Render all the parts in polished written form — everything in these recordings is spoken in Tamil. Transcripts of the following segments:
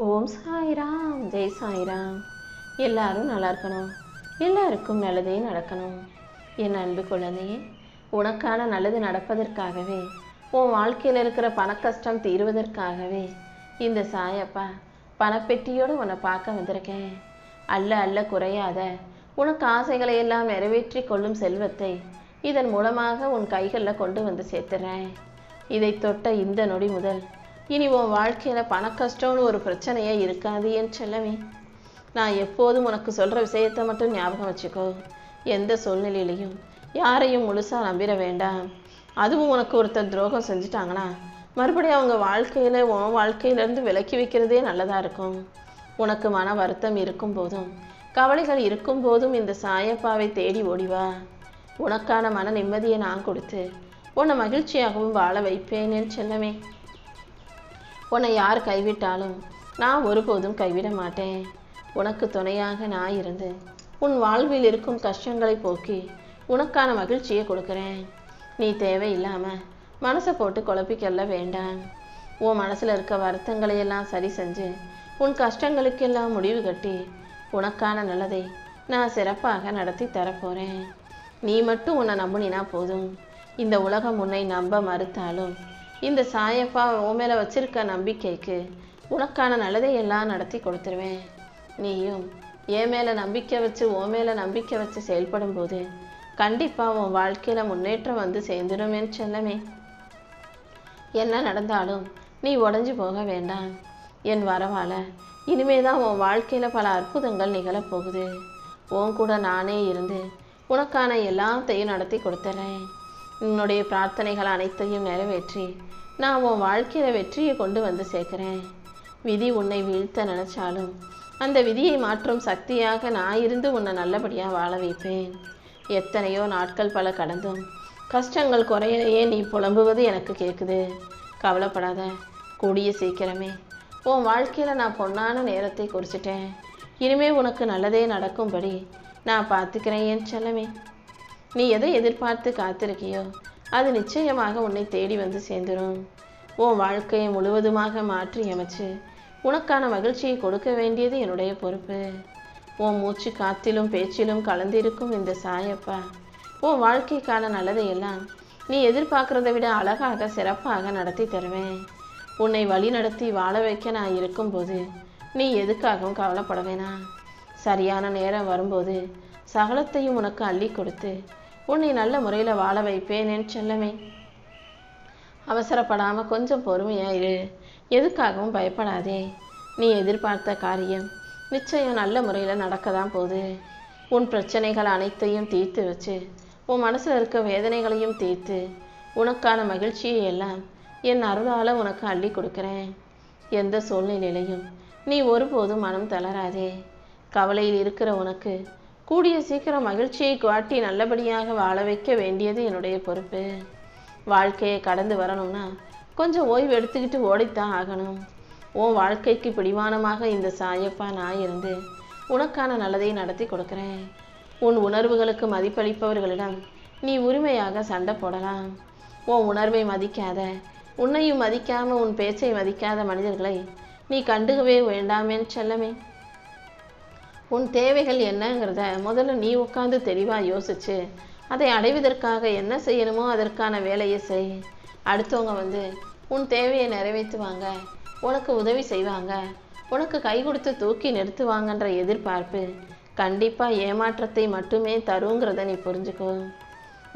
ஓம் சாய்ராம், ஜெய் சாய்ராம். எல்லாரும் நல்லா இருக்கணும், எல்லாருக்கும் நல்லதே நடக்கணும். என் அன்பு குழந்தையே, உனக்கான நல்லது நடப்பதற்காகவே, உன் வாழ்க்கையில் இருக்கிற பண கஷ்டம் தீர்வதற்காகவே இந்த சாயப்பா பணப்பெட்டியோடு உன்னை பார்க்க வந்திருக்கேன். அல்ல அல்ல குறையாத உனக்கு ஆசைகளை எல்லாம் நிறைவேற்றி கொள்ளும் செல்வத்தை இதன் மூலமாக உன் கைகளில் கொண்டு வந்து சேர்த்துறேன். இதை தொட்ட இந்த நொடி முதல் இனி உன் வாழ்க்கையில் பண கஷ்டம்னு ஒரு பிரச்சனையே இருக்காது என் செல்லமே. நான் எப்போதும் உனக்கு சொல்கிற விஷயத்தை மட்டும் ஞாபகம் வச்சுக்கோ. எந்த சூழ்நிலையிலையும் யாரையும் முழுசாக நம்பிட வேண்டாம். அதுவும் உனக்கு ஒருத்தர் துரோகம் செஞ்சுட்டாங்கன்னா மறுபடியும் அவங்க வாழ்க்கையில் உன் வாழ்க்கையிலேருந்து விலக்கி வைக்கிறதே நல்லதாக இருக்கும். உனக்கு மன வருத்தம் இருக்கும் போதும் கவலைகள் இருக்கும் போதும் இந்த சாயப்பாவை தேடி ஓடிவா. உனக்கான மன நிம்மதியை நான் கொடுத்து உன்னை மகிழ்ச்சியாகவும் வாழ வைப்பேன் என் செல்லமே. உன்னை யார் கைவிட்டாலும் நான் ஒருபோதும் கைவிட மாட்டேன். உனக்கு துணையாக நான் இருந்து உன் வாழ்வில் இருக்கும் கஷ்டங்களை போக்கி உனக்கான மகிழ்ச்சியை கொடுக்குறேன். நீ தேவையில்லாமல் மனசை போட்டு குழப்பிக்கொள்ள வேண்டாம். உன் மனசில் இருக்க வருத்தங்களை எல்லாம் சரி செஞ்சு உன் கஷ்டங்களுக்கெல்லாம் முடிவு கட்டி உனக்கான நல்லதை நான் சிறப்பாக நடத்தி தரப்போகிறேன். நீ மட்டும் உன்னை நம்பினா போதும். இந்த உலகம் உன்னை நம்ப மறுத்தாலும் இந்த சாயப்பா உன் மேலே வச்சிருக்க நம்பிக்கைக்கு உனக்கான நல்லதை எல்லாம் நடத்தி கொடுத்துருவேன். நீயும் என் மேலே நம்பிக்கை வச்சு உன் மேலே நம்பிக்கை வச்சு செயல்படும் போது கண்டிப்பாக உன் வாழ்க்கையில் முன்னேற்றம் வந்து சேர்ந்துடுமேன்னு செல்லமே. என்ன நடந்தாலும் நீ உடஞ்சி போக வேண்டாம். என் வரவால இனிமே தான் உன் வாழ்க்கையில் பல அற்புதங்கள் நிகழப்போகுது. உன் கூட நானே இருந்து உனக்கான எல்லாத்தையும் நடத்தி கொடுத்துறேன். உன்னுடைய பிரார்த்தனைகள் அனைத்தையும் நிறைவேற்றி நான் உன் வாழ்க்கையில் வெற்றியை கொண்டு வந்து சேர்க்குறேன். விதி உன்னை வீழ்த்த நினச்சாலும் அந்த விதியை மாற்றும் சக்தியாக நான் இருந்து உன்னை நல்லபடியாக வாழ வைப்பேன். எத்தனையோ நாட்கள் பல கடந்தும் கஷ்டங்கள் குறையிலேயே நீ புலம்புவது எனக்கு கேட்குது. கவலைப்படாத, கூடிய சீக்கிரமே உன் வாழ்க்கையில் நான் பொன்னான நேரத்தை குறிச்சிட்டேன். இனிமே உனக்கு நல்லதே நடக்கும்படி நான் பார்த்துக்கிறேன் என் செல்லமே. நீ எதை எதிர்பார்த்து காத்திருக்கியோ அது நிச்சயமாக உன்னை தேடி வந்து சேர்ந்துடும். உன் வாழ்க்கையை முழுவதுமாக மாற்றி அமைச்சு உனக்கான மகிழ்ச்சியை கொடுக்க வேண்டியது என்னுடைய பொறுப்பு. உன் மூச்சு காத்திலும் பேச்சிலும் கலந்திருக்கும் இந்த சாயப்பா உன் வாழ்க்கைக்கான நல்லதையெல்லாம் நீ எதிர்பார்க்குறதை விட அழகாக சிறப்பாக நடத்தி தருவேன். உன்னை வழி நடத்தி வாழ வைக்க நான் இருக்கும்போது நீ எதுக்காகவும் கவலைப்பட வேணாம். சரியான நேரம் வரும்போது சகலத்தையும் உனக்கு அள்ளி கொடுத்து உன்னை நல்ல முறையில் வாழ வைப்பேன் என் செல்லமே. அவசரப்படாமல் கொஞ்சம் பொறுமையாயிரு. எதுக்காகவும் பயப்படாதே. நீ எதிர்பார்த்த காரியம் நிச்சயம் நல்ல முறையில் நடக்க தான் போகுது. உன் பிரச்சனைகள் அனைத்தையும் தீர்த்து வச்சு உன் மனசில் இருக்க வேதனைகளையும் தீர்த்து உனக்கான மகிழ்ச்சியை எல்லாம் என் அருளால் உனக்கு அள்ளி கொடுக்குறேன். எந்த சூழ்நிலையிலையும் நீ ஒருபோதும் மனம் தளராதே. கவலையில் இருக்கிற உனக்கு கூடிய சீக்கிரம் மகிழ்ச்சியை காட்டி நல்லபடியாக வாழ வைக்க வேண்டியது என்னுடைய பொறுப்பு. வாழ்க்கையை கடந்து வரணும்னா கொஞ்சம் ஓய்வு எடுத்துக்கிட்டு ஓடித்தான் ஆகணும். உன் வாழ்க்கைக்கு பிடிவானமாக இந்த சாயப்பா நான் இருந்து உனக்கான நல்லதை நடத்தி கொடுக்குறேன். உன் உணர்வுகளுக்கு மதிப்பளிப்பவர்களிடம் நீ உரிமையாக சண்டை போடலாம். உன் உணர்வை மதிக்காத, உன்னையும் மதிக்காமல் உன் பேச்சை மதிக்காத மனிதர்களை நீ கண்டுக்கவே வேண்டாமேன்னு செல்லமே. உன் தேவைகள் என்னங்கிறத முதல்ல நீ உட்காந்து தெளிவாக யோசிச்சு அதை அடைவதற்காக என்ன செய்யணுமோ அதற்கான வேலையை செய். அடுத்தவங்க உன் தேவையை நிறைவேற்றுவாங்க, உனக்கு உதவி செய்வாங்க, உனக்கு கை கொடுத்து தூக்கி நிறுத்துவாங்கன்ற எதிர்பார்ப்பு கண்டிப்பாக ஏமாற்றத்தை மட்டுமே தருங்கிறத நீ புரிஞ்சுக்கோ.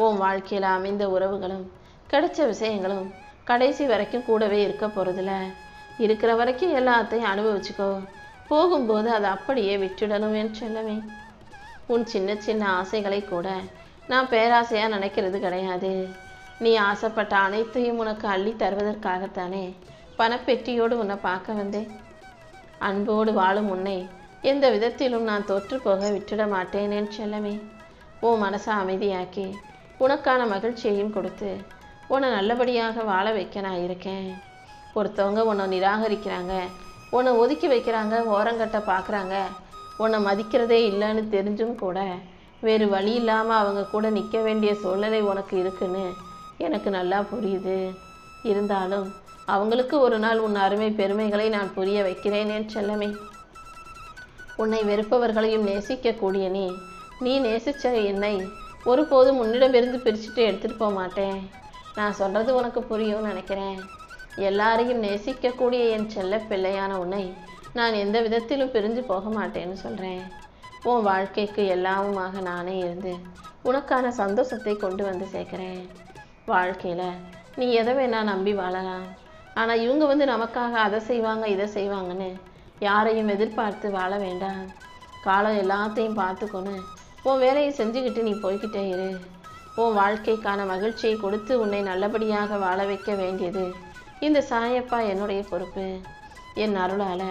உன் வாழ்க்கையில் அமைந்த உறவுகளும் கிடைச்ச விஷயங்களும் கடைசி வரைக்கும் கூடவே இருக்க போகிறதில்ல. இருக்கிற வரைக்கும் எல்லாத்தையும் அனுபவிச்சுக்கோ. போகும்போது அதை அப்படியே விட்டுடணும் என் செல்லமே. உன் சின்ன சின்ன ஆசைகளை கூட நான் பேராசையாக நினைக்கிறது கிடையாது. நீ ஆசைப்பட்ட அனைத்தையும் உனக்கு அள்ளி தருவதற்காகத்தானே பணப்பெட்டியோடு உன்னை பார்க்க வந்தேன். அன்போடு வாழும் உன்னை எந்த விதத்திலும் நான் தோற்று போக விட்டுட மாட்டேன் என் செல்லமே. உன் மனசை அமைதியாக்கி உனக்கான மகிழ்ச்சியையும் கொடுத்து உன்னை நல்லபடியாக வாழ வைக்க நான் இருக்கேன். ஒருத்தவங்க உன்னை நிராகரிக்கிறாங்க, உன்னை ஒதுக்கி வைக்கிறாங்க, ஓரங்கட்ட பார்க்குறாங்க, உன்னை மதிக்கிறதே இல்லைன்னு தெரிஞ்சும் கூட வேறு வழி இல்லாமல் அவங்க கூட நிற்க வேண்டிய சூழ்நிலை உனக்கு இருக்குன்னு எனக்கு நல்லா புரியுது. இருந்தாலும் அவங்களுக்கு ஒரு நாள் உன் அருமை பெருமைகளை நான் புரிய வைக்கிறேன் என் செல்லமே. உன்னை வெறுப்பவர்களையும் நேசிக்கக்கூடிய நீ நேசிச்ச என்னை ஒருபோதும் உன்னிடமிருந்து பிரிச்சுட்டு எடுத்துகிட்டு போக மாட்டேன். நான் சொல்கிறது உனக்கு புரியும்னு நினைக்கிறேன். எல்லாரையும் நேசிக்கக்கூடிய என் செல்ல பிள்ளையான உன்னை நான் எந்த விதத்திலும் பிரிஞ்சு போக மாட்டேன்னு சொல்கிறேன். உன் வாழ்க்கைக்கு எல்லாமுமாக நானே இருந்து உனக்கான சந்தோஷத்தை கொண்டு வந்து சேர்க்குறேன். வாழ்க்கையில் நீ எதை வேணா நம்பி வாழலாம். ஆனால் இவங்க நமக்காக அதை செய்வாங்க இதை செய்வாங்கன்னு யாரையும் எதிர்பார்த்து வாழ வேண்டாம். காலம் எல்லாத்தையும் பார்த்துக்கொன்னு உன் வேலையை செஞ்சுக்கிட்டு நீ போய்கிட்டே இரு. உன் வாழ்க்கைக்கான மகிழ்ச்சியை கொடுத்து உன்னை நல்லபடியாக வாழ வைக்க வேண்டியது இந்த சாயப்பா என்னுடைய பொறுப்பு. என் அருளால்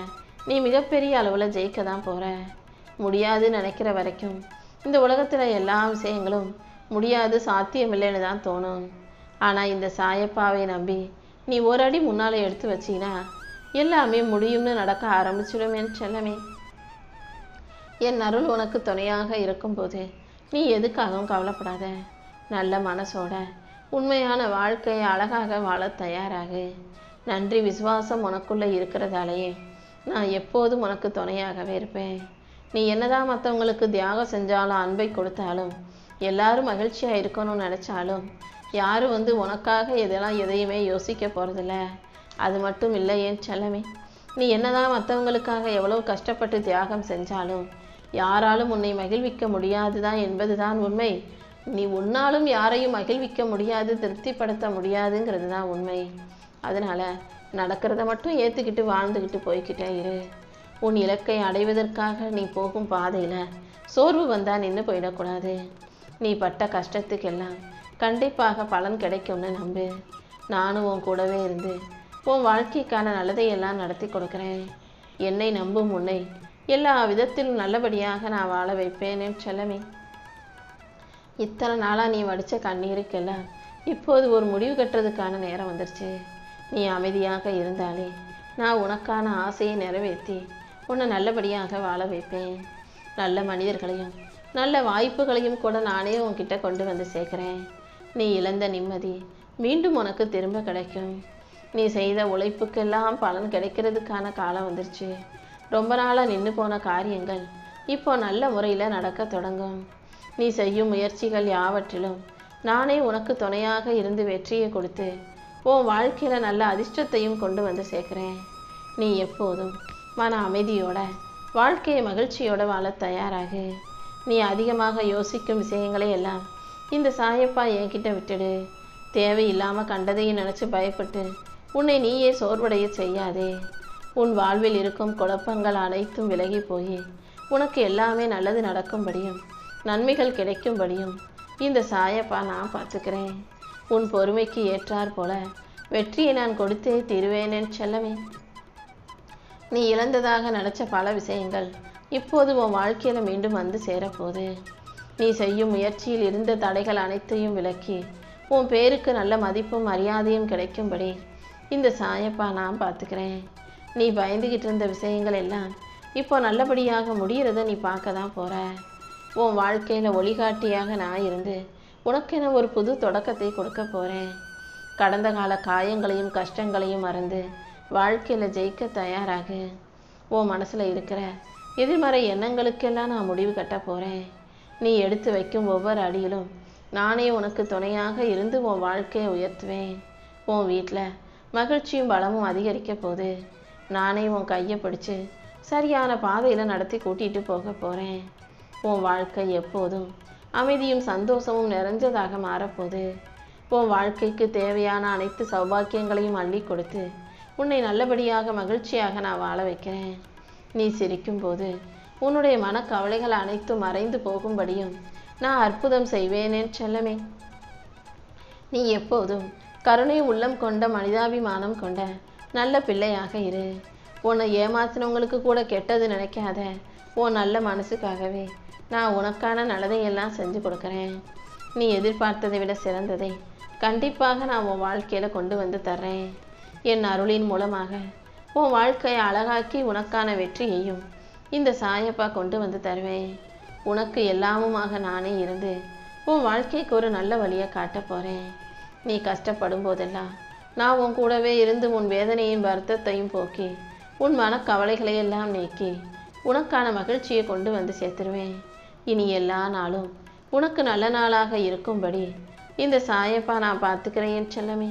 நீ மிகப்பெரிய அளவில் ஜெயிக்க தான் போகிற. முடியாதுன்னு நினைக்கிற வரைக்கும் இந்த உலகத்தில் எல்லா விஷயங்களும் முடியாது சாத்தியமில்லைன்னு தான் தோணும். ஆனால் இந்த சாயப்பாவை நம்பி நீ ஒரு அடி முன்னால் எடுத்து வச்சின்னா எல்லாமே முடியும்னு நடக்க ஆரம்பிச்சிடும் என் செல்லமே. என் அருள் உனக்கு துணையாக இருக்கும்போது நீ எதுக்காகவும் கவலைப்படாத. நல்ல மனசோட உண்மையான வாழ்க்கையை அழகாக வாழ தயாராகு. நன்றி விசுவாசம் உனக்குள்ளே இருக்கிறதாலேயே நான் எப்போதும் உனக்கு துணையாகவே இருப்பேன். நீ என்னதான் மற்றவங்களுக்கு தியாகம் செஞ்சாலும் அன்பை கொடுத்தாலும் எல்லாரும் மகிழ்ச்சியாக இருக்கணும்னு நினச்சாலும் யாரும் உனக்காக எதையுமே யோசிக்க போகிறதில்ல. அது மட்டும் இல்லை என் செல்லமே, நீ என்னதான் மற்றவங்களுக்காக எவ்வளோ கஷ்டப்பட்டு தியாகம் செஞ்சாலும் யாராலும் உன்னை மகிழ்விக்க முடியாது தான் என்பது தான் உண்மை. நீ உன்னாலும் யாரையும் மகிழ்விக்க முடியாது, திருப்திப்படுத்த முடியாதுங்கிறது தான் உண்மை. அதனால் நடக்கிறத மட்டும் ஏற்றுக்கிட்டு வாழ்ந்துக்கிட்டு போய்கிட்டே இரு. உன் இலக்கை அடைவதற்காக நீ போகும் பாதையில் சோர்வு வந்தால் நின்று போயிடக்கூடாது. நீ பட்ட கஷ்டத்துக்கெல்லாம் கண்டிப்பாக பலன் கிடைக்கும்னு நம்பு. நானும் உன் கூடவே இருந்து உன் வாழ்க்கைக்கான நல்லதையெல்லாம் நடத்தி கொடுக்குறேன். என்னை நம்பும் உன்னை எல்லா விதத்திலும் நல்லபடியாக நான் வாழ வைப்பேன் என் செல்லமே. இத்தனை நாளாக நீ வடித்த கண்ணீருக்கெல்லாம் இப்போது ஒரு முடிவு கட்டுறதுக்கான நேரம் வந்துருச்சு. நீ அமைதியாக இருந்தாலே நான் உனக்கான ஆசையை நிறைவேற்றி உன்னை நல்லபடியாக வாழ வைப்பேன். நல்ல மனிதர்களையும் நல்ல வாய்ப்புகளையும் கூட நானே உன்கிட்ட கொண்டு வந்து சேர்க்குறேன். நீ இழந்த நிம்மதி மீண்டும் உனக்கு திரும்ப கிடைக்கும். நீ செய்த உழைப்புக்கெல்லாம் பலன் கிடைக்கிறதுக்கான காலம் வந்துருச்சு. ரொம்ப நாளாக நின்று போன காரியங்கள் இப்போ நல்ல முறையில் நடக்க தொடங்கும். நீ செய்யும் முயற்சிகள் யாவற்றிலும் நானே உனக்கு துணையாக இருந்து வெற்றியை கொடுத்து உன் வாழ்க்கையில் நல்ல அதிர்ஷ்டத்தையும் கொண்டு வந்து சேர்க்குறேன். நீ எப்போதும் மன அமைதியோட வாழ்க்கையை மகிழ்ச்சியோட வாழ தயாராகு. நீ அதிகமாக யோசிக்கும் விஷயங்களை எல்லாம் இந்த சாயப்பா என்கிட்ட விட்டுடு. தேவையில்லாமல் கண்டதையும் நினச்சி பயப்பட்டு உன்னை நீயே சோர்வடைய செய்யாதே. உன் வாழ்வில் இருக்கும் குழப்பங்கள் அனைத்தும் விலகி போய் உனக்கு எல்லாமே நல்லது நடக்கும்படியும் நன்மைகள் கிடைக்கும்படியும் இந்த சாயப்பா நான் பார்த்துக்கிறேன். உன் பொறுமைக்கு ஏற்றார் போல வெற்றியை நான் கொடுத்தே தீருவேன் செல்லமே. நீ இழந்ததாக நினச்ச பல விஷயங்கள் இப்போது உன் வாழ்க்கையில் மீண்டும் வந்து சேரப்போகுது. நீ செய்யும் முயற்சியில் இருந்த தடைகள் அனைத்தையும் விலக்கி உன் பேருக்கு நல்ல மதிப்பும் மரியாதையும் கிடைக்கும்படி இந்த சாயப்பா நான் பார்த்துக்கிறேன். நீ பயந்துகிட்டு இருந்த விஷயங்கள் எல்லாம் இப்போ நல்லபடியாக முடிகிறத நீ பார்க்க தான் போகிற. உன் வாழ்க்கையில் ஒளிகாட்டியாக நான் இருந்து உனக்கென ஒரு புது தொடக்கத்தை கொடுக்க போகிறேன். கடந்த கால காயங்களையும் கஷ்டங்களையும் மறந்து வாழ்க்கையில் ஜெயிக்க தயாராகு. உன் மனசில் இருக்கிற எதிர்மறை எண்ணங்களுக்கெல்லாம் நான் முடிவு கட்ட போகிறேன். நீ எடுத்து வைக்கும் ஒவ்வொரு அடியிலும் நானே உனக்கு துணையாக இருந்து உன் வாழ்க்கையை உயர்த்துவேன். உன் வீட்டில் மகிழ்ச்சியும் பலமும் அதிகரிக்க போகுது. நானே உன் கையை பிடிச்சி சரியான பாதையில் நடத்தி கூட்டிகிட்டு போக போகிறேன். உன் வாழ்க்கை எப்போதும் அமைதியும் சந்தோஷமும் நிறைஞ்சதாக மாறப்போகுது. உன் வாழ்க்கைக்கு தேவையான அனைத்து சௌபாக்கியங்களையும் அள்ளி கொடுத்து உன்னை நல்லபடியாக மகிழ்ச்சியாக நான் வாழ வைக்கிறேன். நீ சிரிக்கும்போது உன்னுடைய மனக்கவலைகள் அனைத்தும் மறைந்து போகும்படியும் நான் அற்புதம் செய்வேனே செல்லமே. நீ எப்போதும் கருணை உள்ளம் கொண்ட மனிதாபிமானம் கொண்ட நல்ல பிள்ளையாக இரு. உன்னை ஏமாத்தினவங்களுக்கு கூட கெட்டது நினைக்காத. உன் நல்ல மனசுக்காகவே நான் உனக்கான நல்லதையெல்லாம் செஞ்சு கொடுக்குறேன். நீ எதிர்பார்த்ததை விட சிறந்ததை கண்டிப்பாக நான் உன் வாழ்க்கையில் கொண்டு வந்து தர்றேன். என் அருளின் மூலமாக உன் வாழ்க்கையை அழகாக்கி உனக்கான வெற்றியையும் இந்த சாயப்பா கொண்டு வந்து தருவேன். உனக்கு எல்லாமுமாக நானே இருந்து உன் வாழ்க்கைக்கு ஒரு நல்ல வழியை காட்ட போகிறேன். நீ கஷ்டப்படும் போதெல்லாம் நான் உன் கூடவே இருந்து உன் வேதனையும் வருத்தத்தையும் போக்கி உன் மனக்கவலைகளை எல்லாம் நீக்கி உனக்கான மகிழ்ச்சியை கொண்டு வந்து சேர்த்துருவேன். இனி எல்லா நாளும் உனக்கு நல்ல நாளாக இருக்கும்படி இந்த சாயப்பா நான் பார்த்துக்கிறேன் செல்லமே.